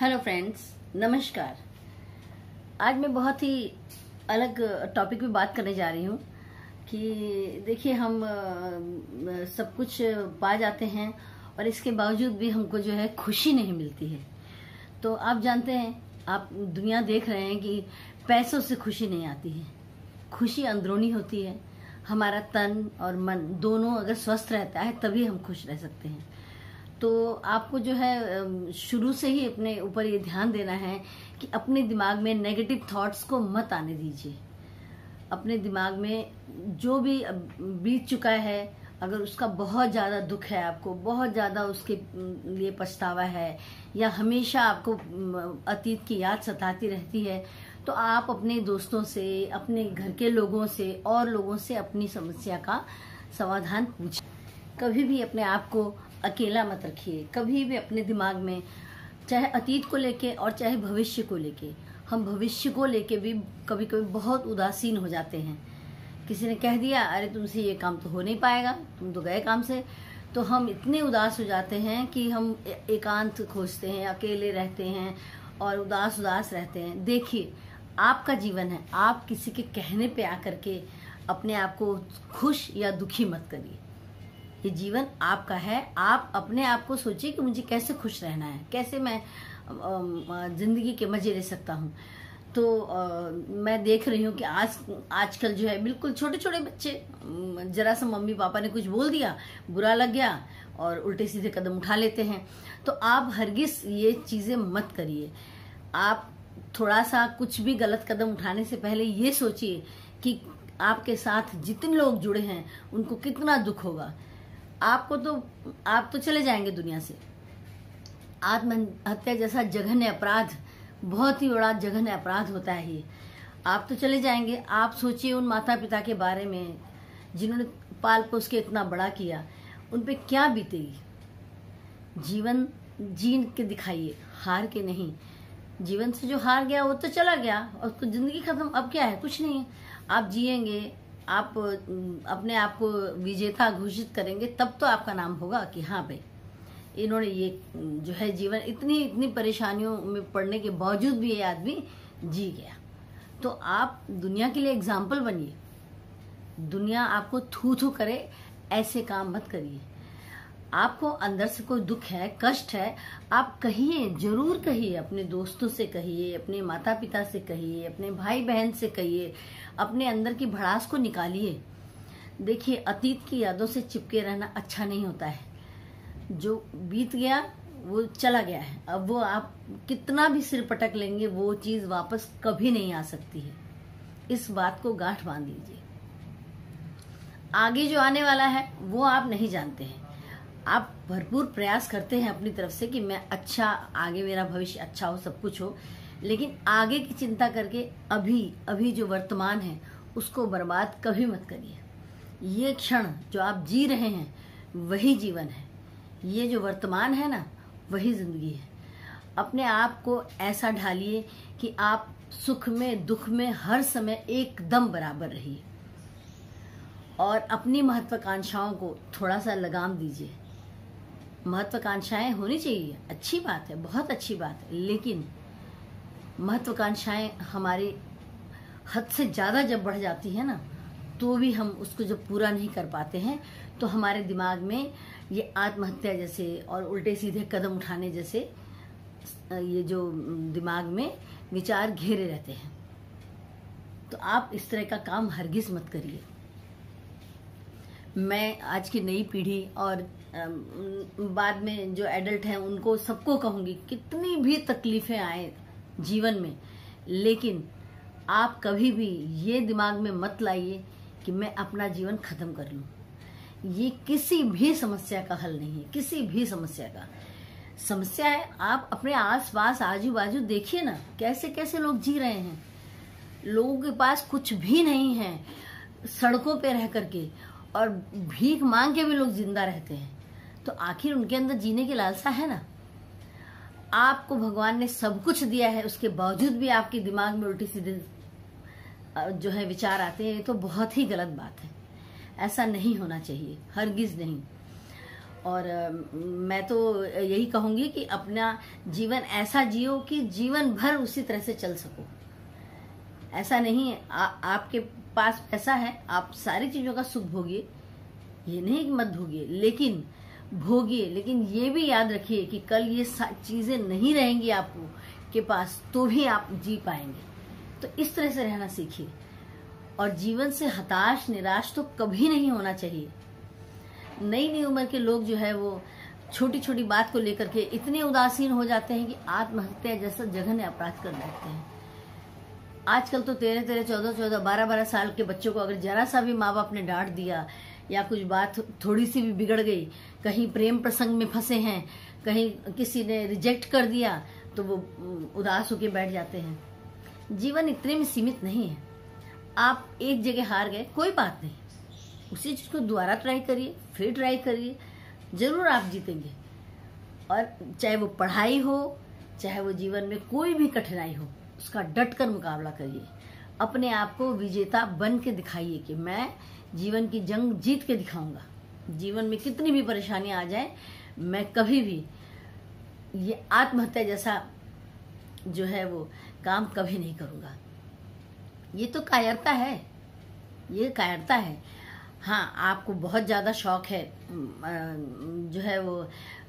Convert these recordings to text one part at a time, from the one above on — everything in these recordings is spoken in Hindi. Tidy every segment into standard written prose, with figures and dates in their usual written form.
हेलो फ्रेंड्स, नमस्कार। आज मैं बहुत ही अलग टॉपिक पे बात करने जा रही हूँ कि देखिए हम सब कुछ पा जाते हैं और इसके बावजूद भी हमको जो है खुशी नहीं मिलती है। तो आप जानते हैं, आप दुनिया देख रहे हैं कि पैसों से खुशी नहीं आती है। खुशी अंदरूनी होती है। हमारा तन और मन दोनों अगर स्वस्थ रहता है तभी हम खुश रह सकते हैं। तो आपको जो है शुरू से ही अपने ऊपर ये ध्यान देना है कि अपने दिमाग में नेगेटिव थॉट्स को मत आने दीजिए। अपने दिमाग में जो भी बीत चुका है, अगर उसका बहुत ज़्यादा दुख है, आपको बहुत ज़्यादा उसके लिए पछतावा है या हमेशा आपको अतीत की याद सताती रहती है, तो आप अपने दोस्तों से, अपने घर के लोगों से और लोगों से अपनी समस्या का समाधान पूछिए। कभी भी अपने आप को अकेला मत रखिए। कभी भी अपने दिमाग में, चाहे अतीत को लेके और चाहे भविष्य को लेके, हम भविष्य को लेके भी कभी कभी बहुत उदासीन हो जाते हैं। किसी ने कह दिया, अरे तुमसे ये काम तो हो नहीं पाएगा, तुम तो गए काम से, तो हम इतने उदास हो जाते हैं कि हम एकांत खोजते हैं, अकेले रहते हैं और उदास उदास रहते हैं। देखिए, आपका जीवन है, आप किसी के कहने पे आकर के अपने आप को खुश या दुखी मत करिए। ये जीवन आपका है। आप अपने आप को सोचिए कि मुझे कैसे खुश रहना है, कैसे मैं जिंदगी के मजे ले सकता हूँ। तो मैं देख रही हूँ कि आजकल जो है बिल्कुल छोटे छोटे बच्चे, जरा सा मम्मी पापा ने कुछ बोल दिया, बुरा लग गया और उल्टे सीधे कदम उठा लेते हैं। तो आप हरगिज ये चीजें मत करिए। आप थोड़ा सा कुछ भी गलत कदम उठाने से पहले ये सोचिए कि आपके साथ जितने लोग जुड़े हैं उनको कितना दुख होगा। आप तो चले जाएंगे दुनिया से। आत्महत्या जैसा जघन्य अपराध, बहुत ही बड़ा जघन्य अपराध होता है ये। आप तो चले जाएंगे। आप सोचिए उन माता पिता के बारे में जिन्होंने पाल पोस के इतना बड़ा किया, उन पे क्या बीतेगी। जीवन जी के दिखाइए, हार के नहीं। जीवन से जो हार गया वो तो चला गया और तो जिंदगी खत्म। अब क्या है, कुछ नहीं है। आप जिएंगे, आप अपने आप को विजेता घोषित करेंगे, तब तो आपका नाम होगा कि हाँ भाई, इन्होंने ये जो है जीवन इतनी परेशानियों में पड़ने के बावजूद भी ये आदमी जी गया। तो आप दुनिया के लिए एग्जाम्पल बनिए। दुनिया आपको थू थू करे, ऐसे काम मत करिए। आपको अंदर से कोई दुख है, कष्ट है, आप कहिए, जरूर कहिए। अपने दोस्तों से कहिए, अपने माता पिता से कहिए, अपने भाई बहन से कहिए। अपने अंदर की भड़ास को निकालिए। देखिए, अतीत की यादों से चिपके रहना अच्छा नहीं होता है। जो बीत गया वो चला गया है। अब वो आप कितना भी सिर पटक लेंगे, वो चीज वापस कभी नहीं आ सकती है। इस बात को गांठ बांध लीजिए। आगे जो आने वाला है वो आप नहीं जानते हैं। आप भरपूर प्रयास करते हैं अपनी तरफ से कि मैं अच्छा, आगे मेरा भविष्य अच्छा हो, सब कुछ हो, लेकिन आगे की चिंता करके अभी जो वर्तमान है उसको बर्बाद कभी मत करिए। ये क्षण जो आप जी रहे हैं वही जीवन है। ये जो वर्तमान है ना, वही जिंदगी है। अपने आप को ऐसा ढालिए कि आप सुख में दुख में हर समय एकदम बराबर रहिए और अपनी महत्वाकांक्षाओं को थोड़ा सा लगाम दीजिए। महत्वाकांक्षाएं होनी चाहिए, अच्छी बात है, बहुत अच्छी बात है, लेकिन महत्वाकांक्षाएं हमारी हद से ज्यादा जब बढ़ जाती है ना, तो भी हम उसको जब पूरा नहीं कर पाते हैं, तो हमारे दिमाग में ये आत्महत्या जैसे और उल्टे सीधे कदम उठाने जैसे ये जो दिमाग में विचार घेरे रहते हैं। तो आप इस तरह का काम हरगिज मत करिए। मैं आज की नई पीढ़ी और बाद में जो एडल्ट हैं उनको सबको कहूंगी, कितनी भी तकलीफें आए जीवन में, लेकिन आप कभी भी ये दिमाग में मत लाइए कि मैं अपना जीवन खत्म कर लूं। ये किसी भी समस्या का हल नहीं है। किसी भी समस्या का समस्या है, आप अपने आस पास आजू बाजू देखिए ना, कैसे कैसे लोग जी रहे हैं। लोगों के पास कुछ भी नहीं है, सड़कों पे रह करके, और भीख मांग के भी लोग जिंदा रहते हैं। तो आखिर उनके अंदर जीने की लालसा है ना। आपको भगवान ने सब कुछ दिया है, उसके बावजूद भी आपके दिमाग में उल्टी सीधे जो है विचार आते हैं, तो बहुत ही गलत बात है। ऐसा नहीं होना चाहिए, हरगिज नहीं। और मैं तो यही कहूंगी कि अपना जीवन ऐसा जियो कि जीवन भर उसी तरह से चल सको। ऐसा नहीं है आपके पास पैसा है, आप सारी चीजों का सुख भोगिए, ये नहीं कि मत भोगिए, लेकिन भोगिए, लेकिन ये भी याद रखिए कि कल ये चीजें नहीं रहेंगी आपको के पास तो भी आप जी पाएंगे। तो इस तरह से रहना सीखिए और जीवन से हताश निराश तो कभी नहीं होना चाहिए। नई उम्र के लोग जो है वो छोटी छोटी बात को लेकर के इतने उदासीन हो जाते हैं कि आत्महत्या जैसा जघन्य अपराध कर बैठते हैं। आजकल तो 13-13, 14-14, 12-12 साल के बच्चों को अगर जरा सा भी माँ बाप ने डांट दिया या कुछ बात थोड़ी सी भी बिगड़ गई, कहीं प्रेम प्रसंग में फंसे हैं, कहीं किसी ने रिजेक्ट कर दिया, तो वो उदास होके बैठ जाते हैं। जीवन इतने में सीमित नहीं है। आप एक जगह हार गए, कोई बात नहीं, उसी चीज को दोबारा ट्राई करिए, फिर ट्राई करिए, जरूर आप जीतेंगे। और चाहे वो पढ़ाई हो, चाहे वो जीवन में कोई भी कठिनाई हो, उसका डट कर मुकाबला करिए। अपने आप को विजेता बन के दिखाइए कि मैं जीवन की जंग जीत के दिखाऊंगा। जीवन में कितनी भी परेशानी आ जाए, मैं कभी भी ये आत्महत्या जैसा जो है वो काम कभी नहीं करूंगा। ये तो कायरता है, ये कायरता है। हाँ, आपको बहुत ज्यादा शौक है जो है वो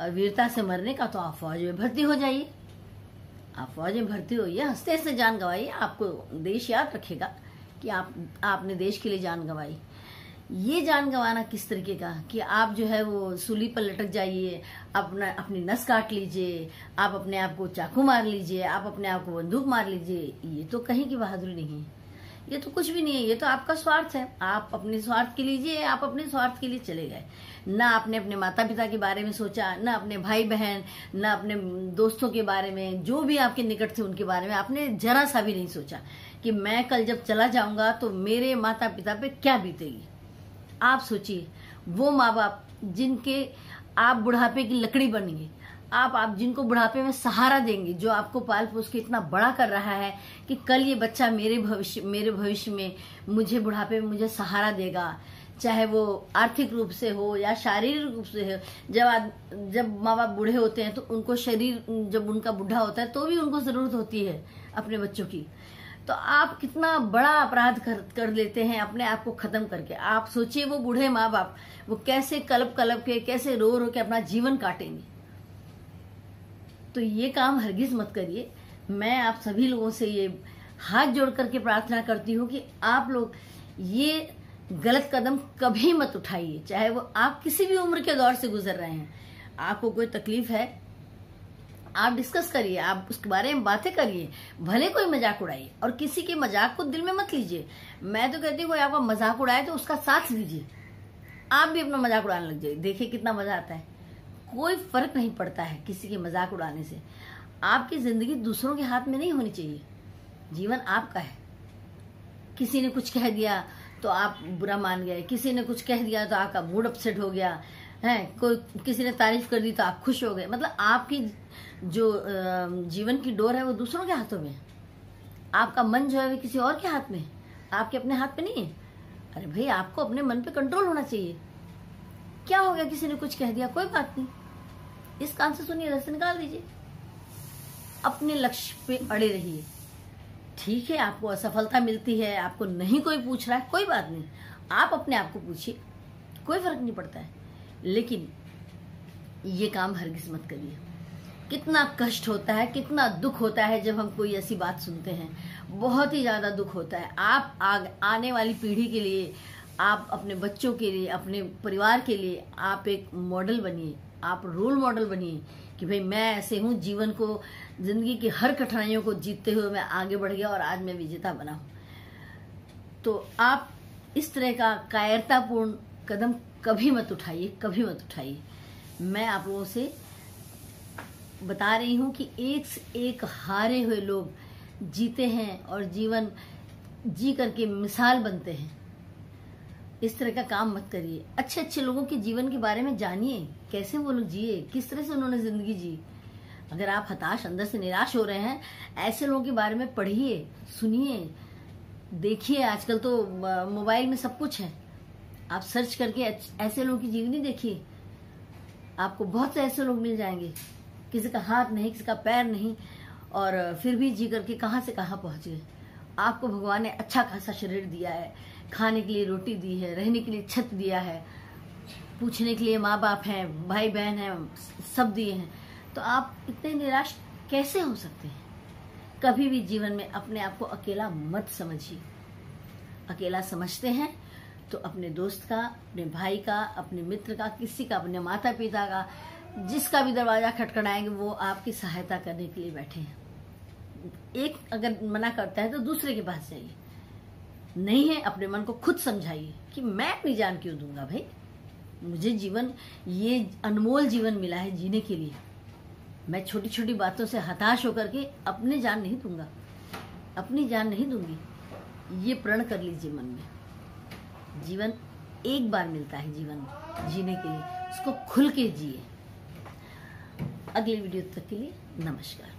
वीरता से मरने का, तो आप फौज में भर्ती हो जाइए। आप फौज में भर्ती होइए, हंसते हंसते जान गंवाइए, आपको देश याद रखेगा कि आपने देश के लिए जान गंवाई। ये जान गंवाना किस तरीके का कि आप जो है वो सूली पर लटक जाइए, अपनी नस काट लीजिए, आप अपने आप को चाकू मार लीजिए, आप अपने आप को बंदूक मार लीजिए, ये तो कहीं की बहादुरी नहीं है, ये तो कुछ भी नहीं है। ये तो आपका स्वार्थ है, आप अपने स्वार्थ के लिए, आप अपने स्वार्थ के लिए चले गए। ना आपने अपने माता पिता के बारे में सोचा, ना अपने भाई बहन, ना अपने दोस्तों के बारे में, जो भी आपके निकट थे उनके बारे में आपने जरा सा भी नहीं सोचा कि मैं कल जब चला जाऊंगा तो मेरे माता पिता पे क्या बीतेगी। आप सोचिए, वो माँ बाप जिनके आप बुढ़ापे की लकड़ी बनेंगे, आप जिनको बुढ़ापे में सहारा देंगे, जो आपको पाल पोस के इतना बड़ा कर रहा है कि कल ये बच्चा मेरे भविष्य में मुझे बुढ़ापे में मुझे सहारा देगा, चाहे वो आर्थिक रूप से हो या शारीरिक रूप से हो। जब माँ बाप बूढ़े होते हैं तो उनको शरीर, जब उनका बुढ़ा होता है तो भी उनको जरूरत होती है अपने बच्चों की। तो आप कितना बड़ा अपराध कर लेते हैं अपने आप को खत्म करके। आप सोचिए, वो बूढ़े माँ बाप वो कैसे कलप के, कैसे रो रो के अपना जीवन काटेंगे। तो ये काम हरगिज मत करिए। मैं आप सभी लोगों से ये हाथ जोड़ करके प्रार्थना करती हूँ कि आप लोग ये गलत कदम कभी मत उठाइए, चाहे वो आप किसी भी उम्र के दौर से गुजर रहे हैं। आपको कोई तकलीफ है, आप डिस्कस करिए, आप उसके बारे में बातें करिए, भले कोई मजाक उड़ाइए, और किसी के मजाक को दिल में मत लीजिए। मैं तो कहती हूँ कोई आपका मजाक उड़ाए तो उसका साथ दीजिए, आप भी अपना मजाक उड़ाने लग जाइए, देखिए कितना मजा आता है। कोई फर्क नहीं पड़ता है किसी के मजाक उड़ाने से। आपकी जिंदगी दूसरों के हाथ में नहीं होनी चाहिए, जीवन आपका है। किसी ने कुछ कह दिया तो आप बुरा मान गए, किसी ने कुछ कह दिया तो आपका मूड अपसेट हो गया है, किसी ने तारीफ कर दी तो आप खुश हो गए। मतलब आपकी जो जीवन की डोर है वो दूसरों के हाथों में है। आपका मन जो है वो किसी और के हाथ में है, आपके अपने हाथ में नहीं है। अरे भाई, आपको अपने मन पे कंट्रोल होना चाहिए। क्या हो गया, किसी ने कुछ कह दिया, कोई बात नहीं, इस कान से सुनिए, इधर से निकाल दीजिए, अपने लक्ष्य पे अड़े रहिए। ठीक है, आपको असफलता मिलती है, आपको नहीं कोई पूछ रहा है, कोई बात नहीं, आप अपने आप को पूछिए, कोई फर्क नहीं पड़ता है। लेकिन ये काम हरगिज मत करिए। कितना कष्ट होता है, कितना दुख होता है जब हम कोई ऐसी बात सुनते हैं, बहुत ही ज्यादा दुख होता है। आप आने वाली पीढ़ी के लिए, आप अपने बच्चों के लिए, अपने परिवार के लिए आप एक मॉडल बनिए, आप रोल मॉडल बनिए कि भाई मैं ऐसे हूँ, जीवन को, जिंदगी की हर कठिनाइयों को जीतते हुए मैं आगे बढ़ गया और आज मैं विजेता बना हूँ। तो आप इस तरह का कायरतापूर्ण कदम कभी मत उठाइए, कभी मत उठाइए। मैं आप लोगों से बता रही हूँ कि एक से एक हारे हुए लोग जीते हैं और जीवन जी करके मिसाल बनते हैं। इस तरह का काम मत करिए। अच्छे अच्छे लोगों के जीवन के बारे में जानिए, कैसे वो लोग जिए, किस तरह से उन्होंने जिंदगी जी। अगर आप हताश, अंदर से निराश हो रहे हैं, ऐसे लोगों के बारे में पढ़िए, सुनिए, देखिए। आजकल तो मोबाइल में सब कुछ है, आप सर्च करके ऐसे लोगों की जीवनी देखिए। आपको बहुत से ऐसे लोग मिल जाएंगे, किसी का हाथ नहीं, किसी का पैर नहीं, और फिर भी जी करके कहाँ से कहाँ पहुंच गए। आपको भगवान ने अच्छा खासा शरीर दिया है, खाने के लिए रोटी दी है, रहने के लिए छत दिया है, पूछने के लिए माँ बाप हैं, भाई बहन हैं, सब दिए हैं, तो आप इतने निराश कैसे हो सकते हैं? कभी भी जीवन में अपने आप को अकेला मत समझिए। अकेला समझते हैं तो अपने दोस्त का, अपने भाई का, अपने मित्र का, किसी का, अपने माता पिता का, जिसका भी दरवाजा खटखटाएंगे वो आपकी सहायता करने के लिए बैठे हैं। एक अगर मना करता है तो दूसरे के पास जाइए, नहीं है अपने मन को खुद समझाइए कि मैं अपनी जान क्यों दूंगा भाई, मुझे जीवन, ये अनमोल जीवन मिला है जीने के लिए, मैं छोटी छोटी बातों से हताश होकर के अपनी जान नहीं दूंगा, अपनी जान नहीं दूंगी। ये प्रण कर लीजिए मन में। जीवन एक बार मिलता है जीवन जीने के लिए, उसको खुल के जिए। अगले वीडियो तक के लिए नमस्कार।